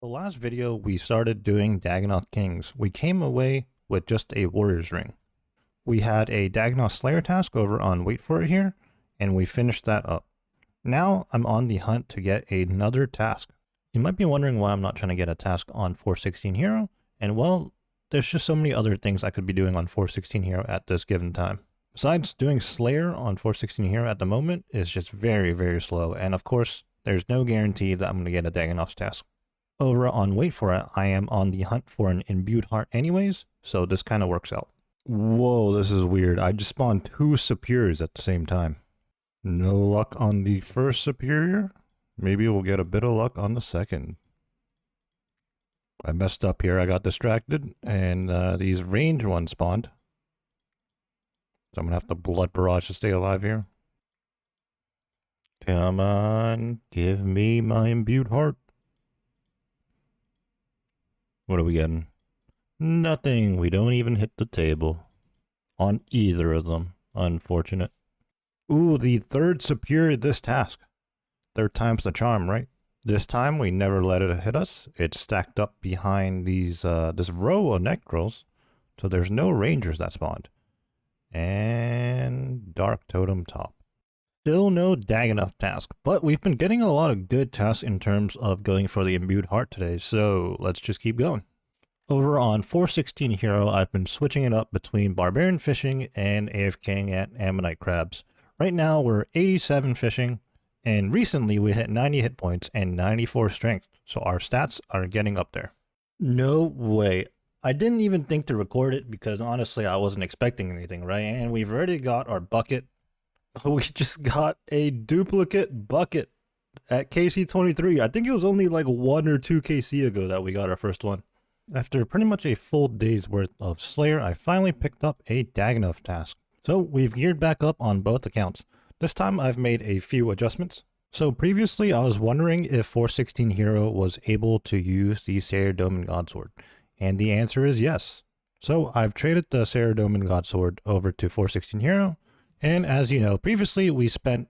The last video we started doing Dagannoth Kings. We came away with just a Warrior's Ring. We had a Dagannoth Slayer task over on Wait For It here, and we finished that up. Now I'm on the hunt to get another task. You might be wondering why I'm not trying to get a task on 416 Hero, and well, there's just so many other things I could be doing on 416 Hero at this given time. Besides, doing Slayer on 416 Hero at the moment is just very slow, and of course, there's no guarantee that I'm going to get a Dagannoth task. Over on Wait For It, I am on the hunt for an imbued heart anyways, so this kind of works out. Whoa, this is weird. I just spawned two superiors at the same time. No luck on the first superior. Maybe we'll get a bit of luck on the second. I messed up here. I got distracted, and these ranged ones spawned. So I'm going to have to blood barrage to stay alive here. Come on, give me my imbued heart. What are we getting? Nothing. We don't even hit the table on either of them. Unfortunate. Ooh, the third superior this task. Third time's the charm, right? This time we never let it hit us. It's stacked up behind these this row of necrals, so there's no rangers that spawned. And Dark Totem top. Still no Dagannoth task, but we've been getting a lot of good tasks in terms of going for the imbued heart today, so let's just keep going. Over on 416 Hero, I've been switching it up between Barbarian Fishing and AFKing at Ammonite Crabs. Right now we're 87 fishing, and recently we hit 90 hit points and 94 strength, so our stats are getting up there. No way. I didn't even think to record it because honestly I wasn't expecting anything, right? And we've already got our bucket. We just got a duplicate bucket at KC23. I think it was only like 1 or 2 KC ago that we got our first one. After pretty much a full day's worth of Slayer, I finally picked up a Dagannoth task. So we've geared back up on both accounts. This time I've made a few adjustments. So previously I was wondering if 416 Hero was able to use the Seer Domin Godsword, and the answer is yes. So I've traded the Seer Domin Godsword over to 416 Hero, and as you know, previously we spent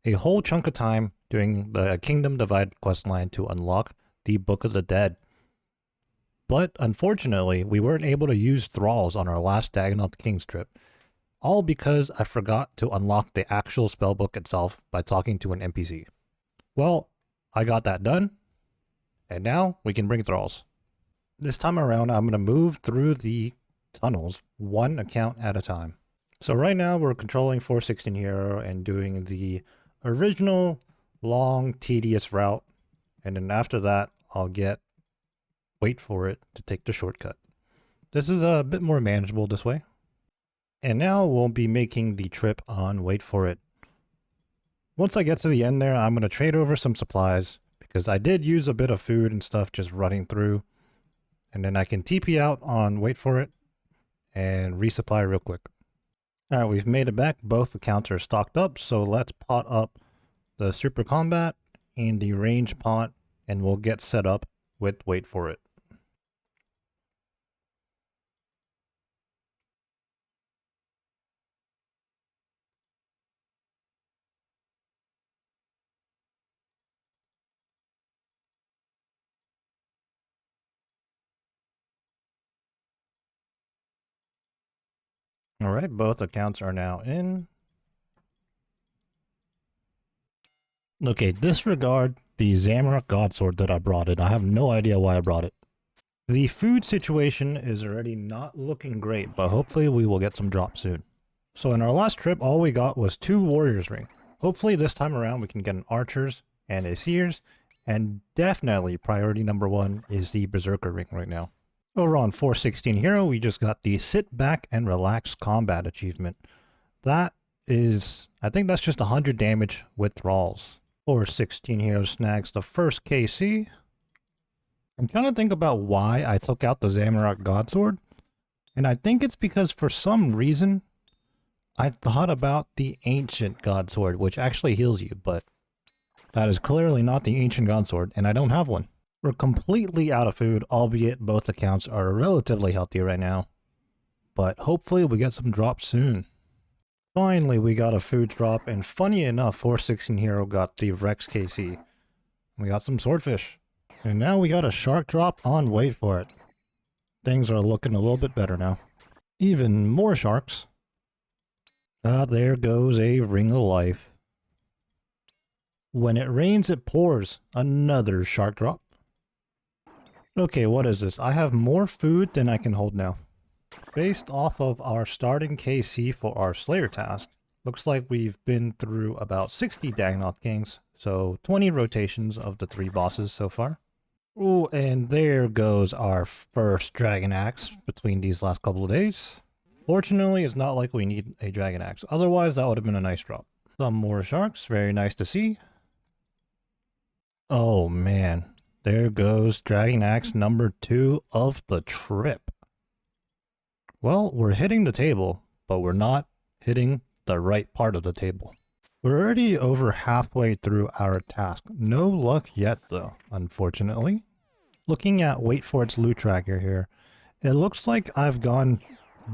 a whole chunk of time doing the Kingdom Divide questline to unlock the Book of the Dead. But unfortunately, we weren't able to use thralls on our last Dagannoth Kings trip, all because I forgot to unlock the actual spellbook itself by talking to an NPC. Well, I got that done, and now we can bring thralls. This time around, I'm going to move through the tunnels one account at a time. So right now we're controlling 416 Hero and doing the original long tedious route, and then after that I'll Wait For It to take the shortcut. This is a bit more manageable this way. And now we'll be making the trip on Wait For It. Once I get to the end there, I'm going to trade over some supplies because I did use a bit of food and stuff just running through. And then I can TP out on Wait For It and resupply real quick. Alright, we've made it back. Both accounts are stocked up, so let's pot up the Super Combat and the Range pot, and we'll get set up with Wait For It. Alright, both accounts are now in. Okay, disregard the Zamorak Godsword that I brought in. I have no idea why I brought it. The food situation is already not looking great, but hopefully we will get some drops soon. So in our last trip, all we got was 2 Warriors Ring. Hopefully this time around we can get an Archers and a Seers, and definitely priority number 1 is the Berserker Ring right now. Over on 416 Hero, we just got the Sit Back and Relax Combat achievement. That is, I think that's just 100 damage with thralls. 416 Hero snags the first KC. I'm trying to think about why I took out the Zamorak Godsword, and I think it's because for some reason I thought about the Ancient Godsword, which actually heals you, but that is clearly not the Ancient Godsword, and I don't have one. We're completely out of food, albeit both accounts are relatively healthy right now. But hopefully we get some drops soon. Finally we got a food drop, and funny enough 416 Hero got the Rex KC. We got some swordfish. And now we got a shark drop on wait for it. Things are looking a little bit better now. Even more sharks. Ah, there goes a ring of life. When it rains, it pours. Another shark drop. Okay, what is this? I have more food than I can hold now. Based off of our starting KC for our Slayer task, looks like we've been through about 60 Dagannoth Kings, so 20 rotations of the 3 bosses so far. Ooh, and there goes our first Dragon Axe between these last couple of days. Fortunately, it's not like we need a Dragon Axe, otherwise that would have been a nice drop. Some more sharks, very nice to see. Oh man, there goes Dragon Axe number 2 of the trip. Well, we're hitting the table, but we're not hitting the right part of the table. We're already over halfway through our task. No luck yet though, unfortunately. Looking at wait for its loot tracker here, it looks like I've gone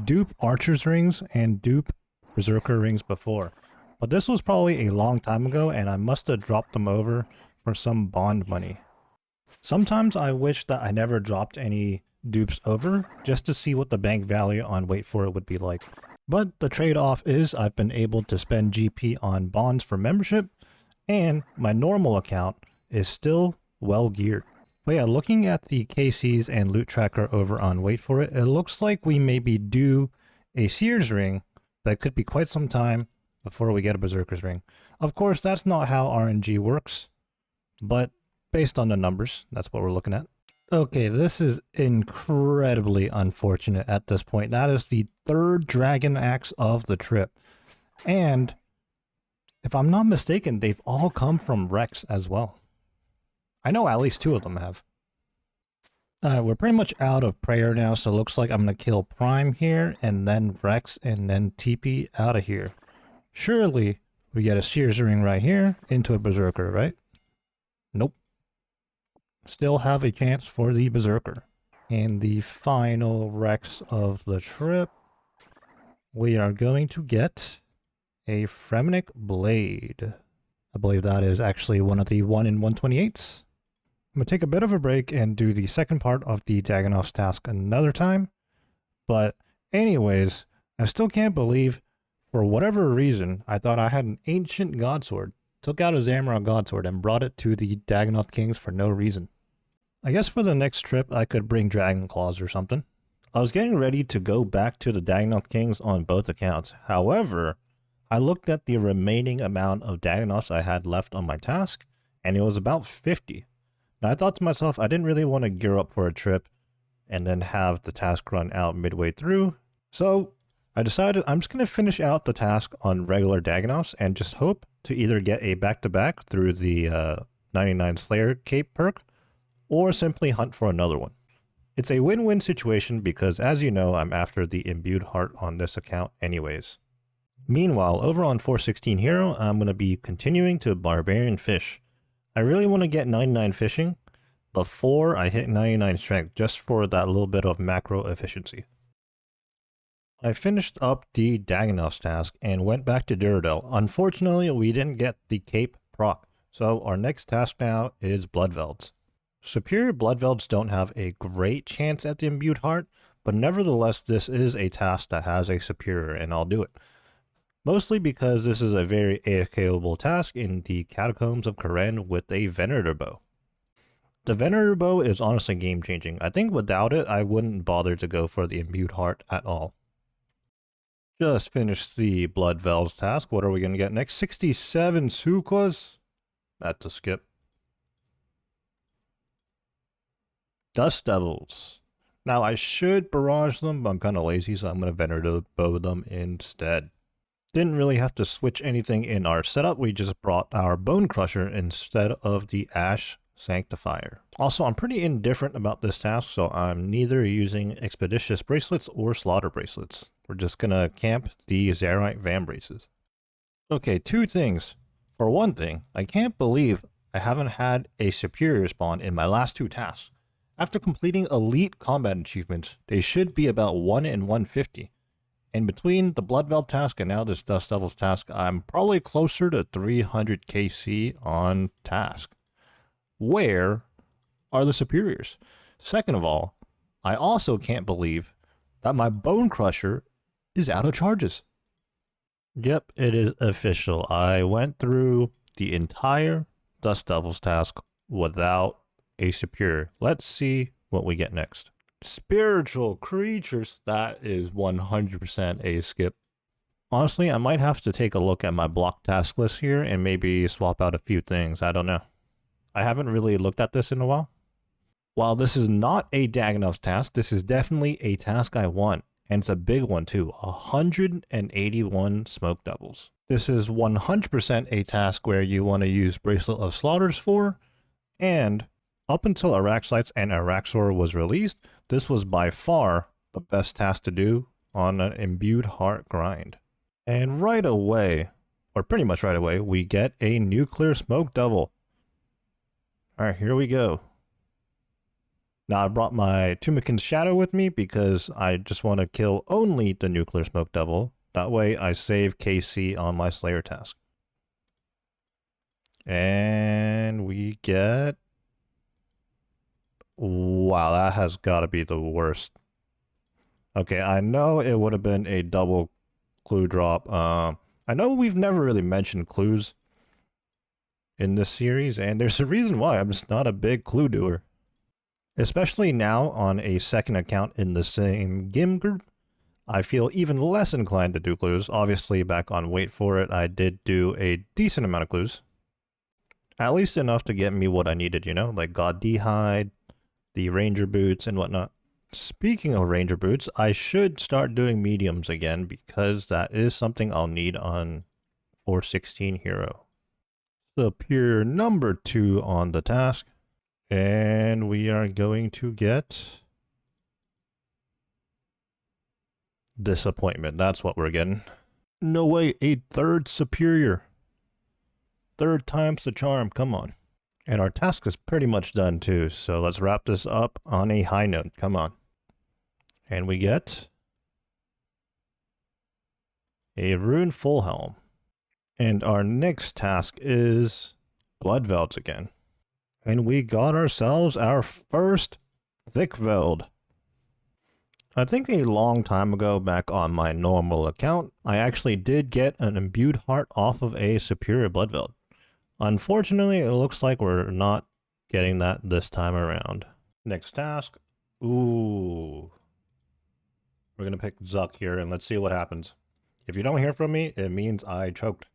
dupe Archer's rings and dupe Berserker rings before. But this was probably a long time ago and I must have dropped them over for some bond money. Sometimes I wish that I never dropped any dupes over just to see what the bank value on wait for it would be like. But the trade-off is I've been able to spend GP on bonds for membership and my normal account is still well geared. But yeah, looking at the KCs and loot tracker over on wait for it, it looks like we may be due a Seer's ring, but it could be quite some time before we get a Berserker's ring. Of course, that's not how RNG works, but based on the numbers, that's what we're looking at. Okay, this is incredibly unfortunate at this point. That is the 3rd Dragon Axe of the trip. And if I'm not mistaken, they've all come from Rex as well. I know at least 2 of them have. We're pretty much out of prayer now, so it looks like I'm going to kill Prime here, and then Rex, and then TP out of here. Surely we get a Seer's ring right here into a Berserker, right? Nope. Still have a chance for the Berserker. And the final Rex of the trip, we are going to get a Fremenic Blade. I believe that is actually one of the 1 in 128s. I'm going to take a bit of a break and do the second part of the Dagannoth's task another time. But anyways, I still can't believe, for whatever reason, I thought I had an ancient godsword, took out a Zamora godsword and brought it to the Dagannoth Kings for no reason. I guess for the next trip I could bring Dragon Claws or something. I was getting ready to go back to the Dagannoth Kings on both accounts. However, I looked at the remaining amount of Dagannoths I had left on my task, and it was about 50. Now I thought to myself, I didn't really want to gear up for a trip and then have the task run out midway through. So I decided I'm just going to finish out the task on regular Dagannoths and just hope to either get a back-to-back through the 99 Slayer Cape perk, or simply hunt for another one. It's a win-win situation because, as you know, I'm after the imbued heart on this account anyways. Meanwhile, over on 416 Hero, I'm going to be continuing to Barbarian Fish. I really want to get 99 fishing before I hit 99 strength, just for that little bit of macro efficiency. I finished up the Dagannoth's task and went back to Duradel. Unfortunately, we didn't get the Cape proc, so our next task now is Bloodvelds. Superior Bloodvelds don't have a great chance at the imbued heart, but nevertheless this is a task that has a superior and I'll do it. Mostly because this is a very AFKable task in the Catacombs of Karen with a Venator bow. The Venator bow is honestly game changing. I think without it I wouldn't bother to go for the imbued heart at all. Just finished the Bloodvelds task. What are we going to get next? 67 Sukwas? That's a skip. Dust Devils. Now I should barrage them, but I'm kind of lazy, so I'm going to Venator bow them instead. Didn't really have to switch anything in our setup. We just brought our Bone Crusher instead of the Ash Sanctifier. Also, I'm pretty indifferent about this task, so I'm neither using Expeditious Bracelets or Slaughter Bracelets. We're just going to camp the Zarite Van Braces. Okay, 2 things. For one thing, I can't believe I haven't had a Superior spawn in my last 2 tasks. After completing Elite Combat Achievements, they should be about 1 in 150. And between the Bloodveld task and now this Dust Devils task, I'm probably closer to 300 KC on task. Where are the superiors. Second of all, I also can't believe that my Bone Crusher is out of charges. Yep, it is official. I went through the entire Dust Devils task without a superior. Let's see what we get next. Spiritual creatures. That is 100% a skip. Honestly, I might have to take a look at my block task list here and maybe swap out a few things. I don't know. I haven't really looked at this in a while. While this is not a Dagannoth task, this is definitely a task I want. And it's a big one too, 181 smoke doubles. This is 100% a task where you want to use Bracelet of Slaughters for, and up until Araxites and Araxor was released, this was by far the best task to do on an imbued heart grind. And right away, or pretty much right away, we get a nuclear smoke double. Alright, here we go. Now I brought my Tumikin's Shadow with me because I just want to kill only the nuclear smoke devil. That way I save KC on my Slayer task. And we get... Wow, that has got to be the worst. Okay, I know it would have been a double clue drop. I know we've never really mentioned clues in this series, and there's a reason why. I'm just not a big clue doer. Especially now on a second account in the same GIM group, I feel even less inclined to do clues. Obviously, back on Wait For It, I did do a decent amount of clues. At least enough to get me what I needed, you know? Like God D'hide, the Ranger Boots, and whatnot. Speaking of Ranger Boots, I should start doing mediums again because that is something I'll need on 416 Hero. Superior number 2 on the task. And we are going to get... Disappointment. That's what we're getting. No way, a third superior. Third time's the charm, come on. And our task is pretty much done too, so let's wrap this up on a high note, come on. And we get... a Rune Full Helm. And our next task is... Bloodveld again. And we got ourselves our first Thickveld. I think a long time ago back on my normal account, I actually did get an imbued heart off of a superior Bloodveld. Unfortunately, it looks like we're not getting that this time around. Next task. Ooh. We're gonna pick Zuck here and let's see what happens. If you don't hear from me, it means I choked.